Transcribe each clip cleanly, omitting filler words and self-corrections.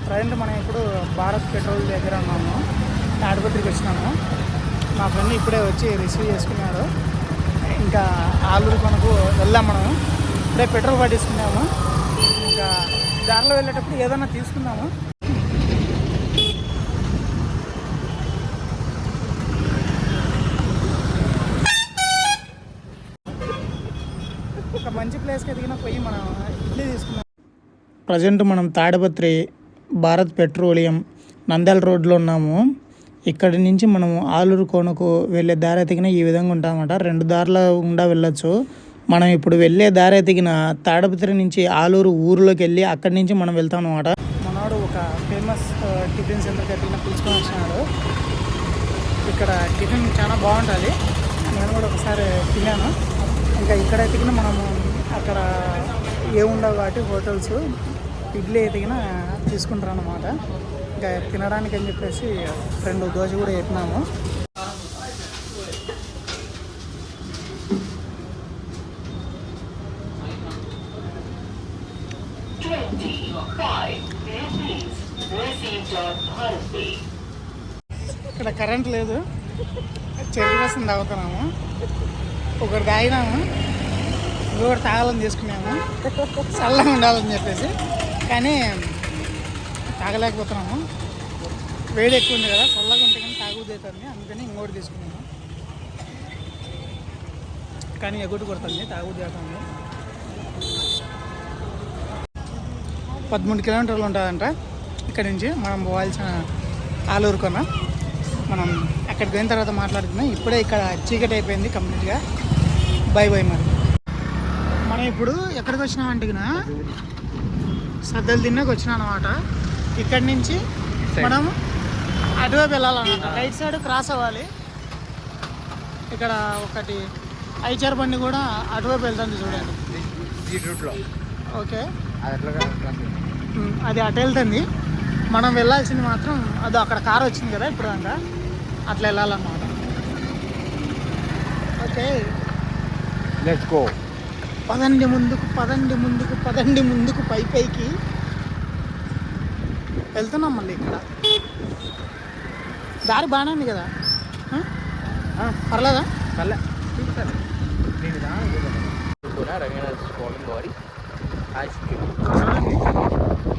Present మనం ఇప్పుడు Bharat petrol దగ్గర ఉన్నాము. తాడిపత్రికి వచ్చినాము. మా ఫ్రెండ్ ఇప్పుడే వచ్చి రిసీవ్ చేసుకున్నారు. ఇంకా ఆలూరు కొనకు వెళ్దాం. మనం ఇప్పుడే పెట్రోల్ పట్టించుకున్నాము. ఇంకా దారిలో వెళ్ళేటప్పుడు ఏదైనా తీసుకుందాము. ఒక మంచి ప్లేస్కి ఎదిగిన పోయి మనం ఇడ్లీ తీసుకున్నాం. ప్రజెంట్ మనం తాడిపత్రి భారత్ పెట్రోలియం నంద్యాల రోడ్లో ఉన్నాము. ఇక్కడి నుంచి మనము ఆలూరు కోనకు వెళ్ళే దారి ఎతికిన ఈ విధంగా ఉంటామన్నమాట. 2 దారుల గుండా వెళ్ళొచ్చు. మనం ఇప్పుడు వెళ్ళే దారి ఎతికిన తాడిపత్రి నుంచి ఆలూరు ఊరిలోకి వెళ్ళి అక్కడి నుంచి మనం వెళ్తాం అన్నమాట. మనోడు ఒక ఫేమస్ టిఫిన్ సెంటర్కి ఎతికిన పిలుచుకొని వచ్చినాడు. ఇక్కడ టిఫిన్ చాలా బాగుంటుంది. నేను కూడా ఒకసారి తిన్నాను. ఇంకా ఇక్కడ ఎతికిన మనము అక్కడ ఏముండవు కాబట్టి హోటల్స్ ఇడ్లీ ఎతికిన తీసుకుంటారు అన్నమాట. ఇంకా తినడానికి అని చెప్పేసి 2 దోశ కూడా చెప్పినాము. ఇక్కడ కరెంట్ లేదు. చెరుకు రసం తాగుతున్నాము. ఒకటి తాగినాము, ఇంకొకటి తాగాలని తీసుకున్నాము చల్లగా ఉండాలని చెప్పేసి. కానీ తాగలేకపోతున్నాము. వేడి ఎక్కువ ఉంది కదా, చల్లగా ఉంటే కానీ తాగుబుద్ధి అవుతుంది. అందుకని ఇంకోటి తీసుకున్నాము. కానీ ఎగుటి కొడుతుంది, తాగుబుద్ధి అవుతుంది. 13 కిలోమీటర్లు ఉంటుందంట ఇక్కడ నుంచి మనం పోవాల్సిన ఆలూరు కొన. మనం అక్కడికి పోయిన తర్వాత మాట్లాడుతున్నాం. ఇప్పుడే ఇక్కడ చీకటి అయిపోయింది కంప్లీట్గా. By by. మరి మనం ఇప్పుడు ఎక్కడికి వచ్చినామంటే సద్దలు తిన్నాక వచ్చినాం అనమాట. ఇక్కడి నుంచి మనం అటువైపు వెళ్ళాలన్నమాట. రైట్ సైడ్ క్రాస్ అవ్వాలి. ఇక్కడ ఒకటి ఐచర్ బండి కూడా అటువైపు వెళ్తుంది చూడండి. ఓకే, అది అటు వెళ్తుంది. మనం వెళ్ళాల్సింది మాత్రం అది అక్కడ కారు వచ్చింది కదా ఇప్పుడు దాకా, అట్లా వెళ్ళాలన్నమాట. Okay, let's go. పదండి ముందుకు, పదండి ముందుకు, పదండి ముందుకు. పైకి వెళ్తున్నాం. మళ్ళీ ఇక్కడ దారి బాగానే ఉంది కదా, పర్లేదా?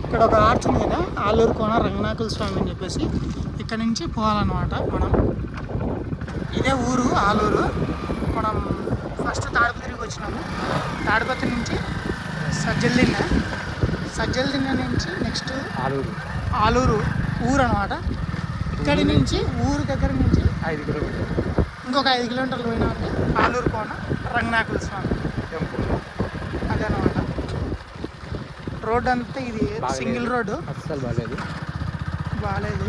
ఇక్కడ ఒక ఆర్చ్ ఉంది కదా, ఆలూరు కోన రంగనాయకుల స్వామి అని చెప్పేసి. ఇక్కడ నుంచి పోవాలన్నమాట మనం. ఇదే ఊరు ఆలూరు. మనం ఫస్ట్ తాడిపత్రికి వచ్చినాము. తాడిపత్రి నుంచి సజ్జల నుంచి నెక్స్ట్ ఆలూరు ఊరు అనమాట. ఇక్కడి నుంచి ఊరు దగ్గర నుంచి 5 కిలోమీటర్లు, ఇంకొక 5 కిలోమీటర్లు పోయినా ఆలూరు కోన రంగనాయకుల స్వామి అదే అనమాట. రోడ్డు అంతా ఇది సింగిల్ రోడ్డు, అస్సలు బాగాలేదు.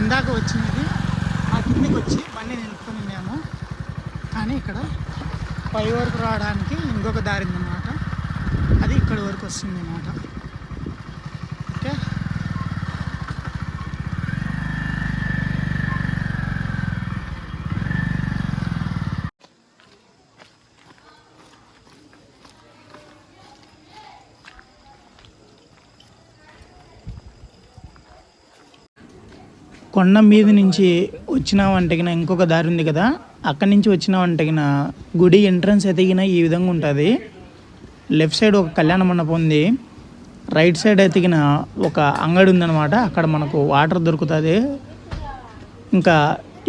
ఇందాక వచ్చినది ఆ కిందకి వచ్చి బండి నిలుపుకొని మేము. కానీ ఇక్కడ పై వరకు రావడానికి ఇంకొక దారి ఉందన్నమాట. అది ఇక్కడి వరకు వస్తుంది అన్నమాట. ఓకే, కొండ మీద నుంచి వచ్చినామంటగిన ఇంకొక దారి ఉంది కదా, అక్కడి నుంచి వచ్చినామంటగిన గుడి ఎంట్రన్స్ ఎతికిన ఈ విధంగా ఉంటుంది. లెఫ్ట్ సైడ్ ఒక కళ్యాణ మండపం ఉంది. రైట్ సైడ్ ఎతికిన ఒక అంగడి ఉందన్నమాట. అక్కడ మనకు వాటర్ దొరుకుతుంది. ఇంకా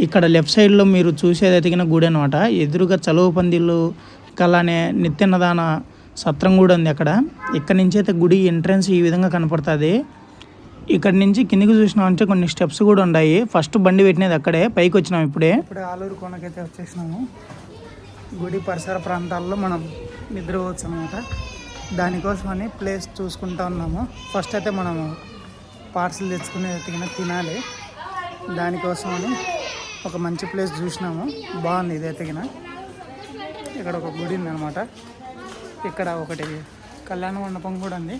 ఇక్కడ లెఫ్ట్ సైడ్లో మీరు చూసేది ఎతికిన గుడి అనమాట. ఎదురుగా చలువ పందిళ్ళు అలానే నిత్యన్నదాన సత్రం కూడా ఉంది అక్కడ. ఇక్కడ నుంచి అయితే గుడి ఎంట్రన్స్ ఈ విధంగా కనపడుతుంది. ఇక్కడ నుంచి కిందికి చూసినామంటే కొన్ని స్టెప్స్ కూడా ఉన్నాయి. ఫస్ట్ బండి పెట్టినది అక్కడే, పైకి వచ్చినాం. ఇప్పుడే ఆలూరు కోనకైతే వచ్చేసినాము. గుడి పరిసర ప్రాంతాల్లో మనం నిద్రపోవచ్చు అనమాట. దానికోసమని ప్లేస్ చూసుకుంటా ఉన్నాము. ఫస్ట్ అయితే మనము పార్సిల్ తెచ్చుకునే తినాలి. దానికోసమని ఒక మంచి ప్లేస్ చూసినాము. బాగుంది ఇది ఎతికిన. ఇక్కడ ఒక గుడి ఉంది అనమాట. ఇక్కడ ఒకటి కళ్యాణ మండపం కూడా ఉంది.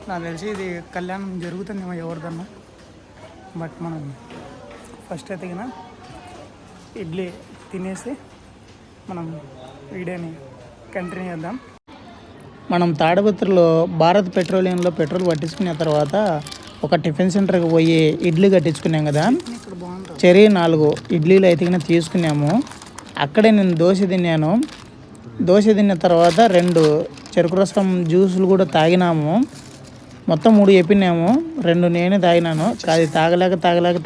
నాకు తెలిసి ఇది కళ్యాణం జరుగుతుందేమో ఎవరిదన్నా. బట్ మనం ఫస్ట్ ఎతికిన ఇడ్లీ తినేసి మనం వీడియోని కంటిన్యూ చేద్దాం. మనం తాడిపత్రిలో భారత్ పెట్రోలియంలో పెట్రోల్ పట్టించుకున్న తర్వాత ఒక టిఫిన్ సెంటర్కి పోయి ఇడ్లీ కట్టించుకున్నాం కదా, చెరీ 4 ఇడ్లీలు అయితే తీసుకున్నాము. అక్కడే నేను దోశ తిన్నాను. దోశ తిన్న తర్వాత 2 చెరుకు రసం జ్యూసులు కూడా తాగినాము. మొత్తం 3 చెప్పినాము, 2 నేనే తాగినాను. అది తాగలేక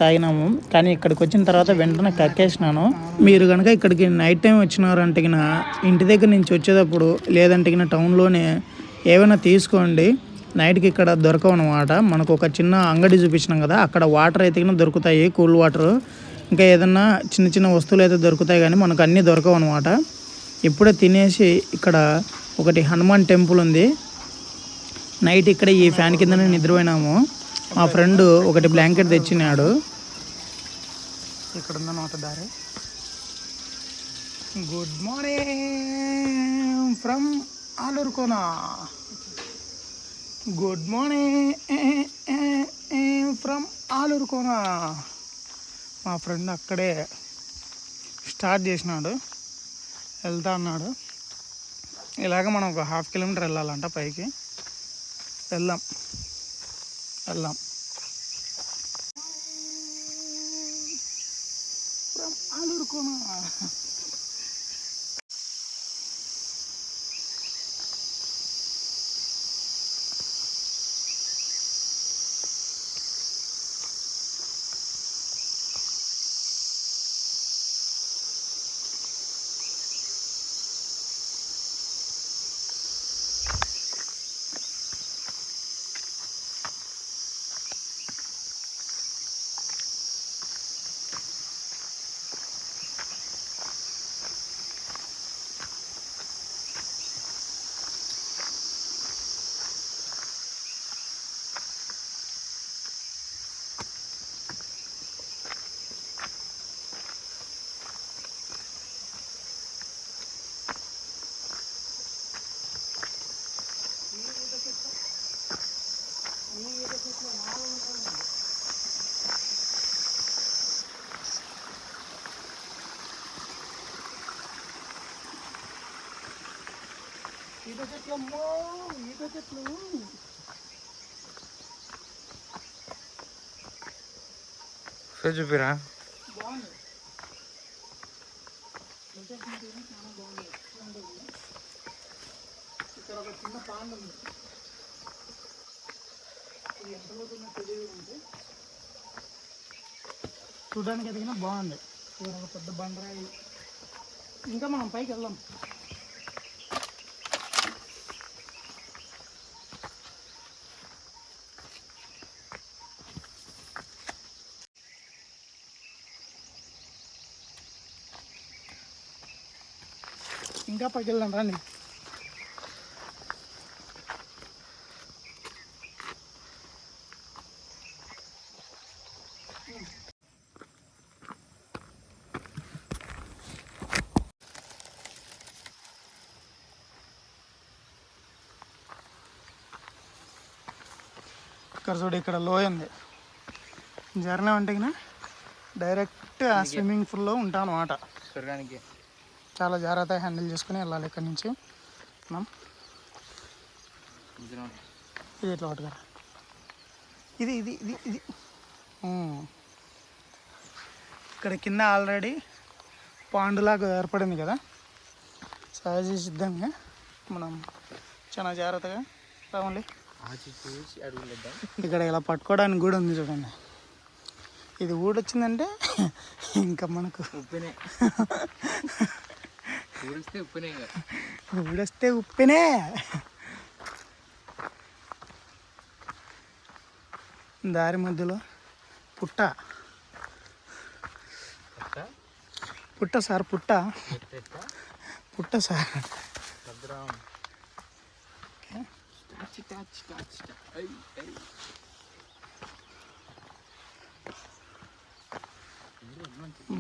తాగినాము. కానీ ఇక్కడికి వచ్చిన తర్వాత వెంటనే కక్కేసినాను. మీరు కనుక ఇక్కడికి నైట్ టైం వచ్చినారంటే ఇంటి దగ్గర నుంచి వచ్చేటప్పుడు లేదంటే టౌన్లోనే ఏమైనా తీసుకోండి. నైట్కి ఇక్కడ దొరకవు అనమాట. మనకు ఒక చిన్న అంగడి చూపించినాం కదా, అక్కడ వాటర్ అయితే దొరుకుతాయి, కూల్ వాటర్. ఇంకా ఏదన్నా చిన్న చిన్న వస్తువులు అయితే దొరుకుతాయి, కానీ మనకు అన్నీ దొరకవు అనమాట. ఇప్పుడే తినేసి ఇక్కడ ఒకటి హనుమాన్ టెంపుల్ ఉంది. నైట్ ఇక్కడ ఈ ఫ్యాన్ కిందనే నిద్రపోయినాము. మా ఫ్రెండ్ ఒకటి బ్లాంకెట్ తెచ్చినాడు. ఇక్కడ ఉందన్నమాట దారి. Good morning from Alurukona. Good morning from Alurukona. మా ఫ్రెండ్ అక్కడే స్టార్ట్ చేసినాడు, వెళ్తా అన్నాడు. ఇలాగ మనం ఒక 1/2 కిలోమీటర్ వెళ్ళాలంట పైకి. వెళ్దాం. ఫ్రమ్ ఆలూరుకోన. ఈత చెట్లు చూపిరా. బాగుంది. ఇక్కడ ఒక చిన్న పాండ్ ఉంది. ఇది ఎంత పోతుందో తెలియదు, అంటే చూడడానికి ఎదిగినా బాగుంది. ఇక్కడ ఒక పెద్ద బండరాయి. ఇంకా మనం పైకి వెళ్దాం. ఇంకా పైకి వెళ్దాం రండి. ఇక్కడ చూడు, ఇక్కడ లోయ ఉంది. జర్నీ అంటే డైరెక్ట్ ఆ స్విమ్మింగ్ పూల్లో ఉంటాం అన్నమాట. స్వర్గానికి చాలా జాగ్రత్తగా హ్యాండిల్ చేసుకుని వెళ్ళాలి ఇక్కడి నుంచి మనం. ఇది ఎట్లా పట్టుగా, ఇది ఇది ఇది ఇది ఇక్కడ కింద ఆల్రెడీ పాండులాగా ఏర్పడింది కదా. సహజ సిద్ధంగా మనం చాలా జాగ్రత్తగా రావాలి. ఇక్కడ ఇలా పట్టుకోవడానికి కూడా ఉంది చూడండి. ఇది ఊడొచ్చిందంటే ఇంకా మనకు ఊడొస్తే ఉప్పినే. దారి మధ్యలో పుట్ట సార్, పుట్ట సార్.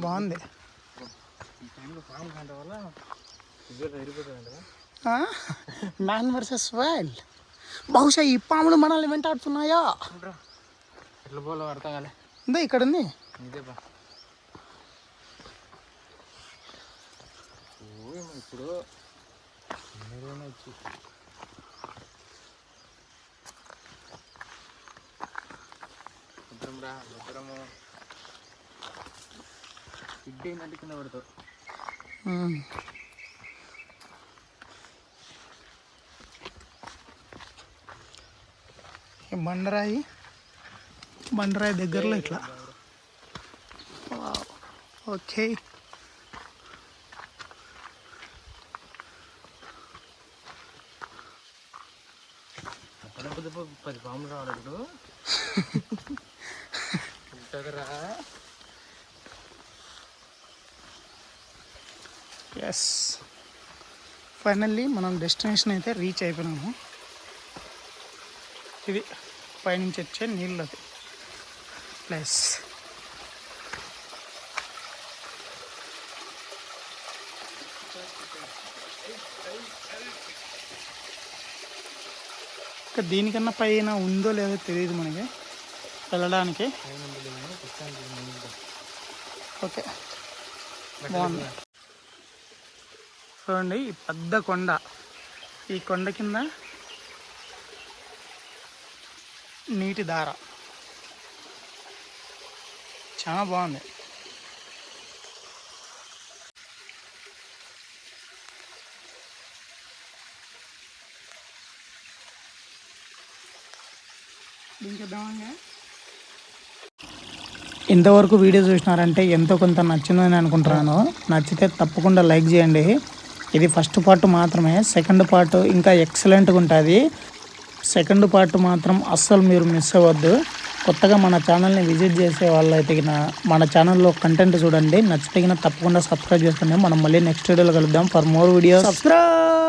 బాగుంది. Man versus wild. బహుశా ఈ పాములు మనల్ని వెంటాడుతున్నాయా? ఎట్లా పోలో అర్థం కాలే. ఉందా, ఇక్కడ ఉంది. ఇప్పుడు రా భద్రము ఇడ్డేందంటే కింద పడతావు. బండరాయి దగ్గరలో ఇట్లా. ఓకే, అక్కడ 10 పాములు రావాలి ఇప్పుడు ఉంటుందిరా. ఎస్, ఫైనల్లీ మనం డెస్టినేషన్ అయితే రీచ్ అయిపోయినాము. ఇది పైనుంచి వచ్చే నీళ్ళది ప్లస్ ఇంకా దీనికన్నా పైన ఉందో లేదో తెలియదు మనకి వెళ్ళడానికి. ఓకే, బాగుంది. చూడండి ఈ పెద్ద కొండ, ఈ కొండ కింద నీటి దార చాలా బాగుంది. ఇంతవరకు వీడియో చూసినారంటే ఎంతో కొంత నచ్చిందని అనుకుంటున్నాను. నచ్చితే తప్పకుండా లైక్ చేయండి. ఇది ఫస్ట్ పార్ట్ మాత్రమే, సెకండ్ పార్ట్ ఇంకా ఎక్సలెంట్గా ఉంటుంది. సెకండ్ పార్ట్ మాత్రం అస్సలు మీరు మిస్ అవ్వద్దు. కొత్తగా మన ఛానల్ని విజిట్ చేసే వాళ్ళైతే మన ఛానల్లో కంటెంట్ చూడండి. నచ్చితే తప్పకుండా సబ్స్క్రైబ్ చేసుకోండి. మనం మళ్ళీ నెక్స్ట్ వీడియోలో కలుద్దాం. For more videos subscribe.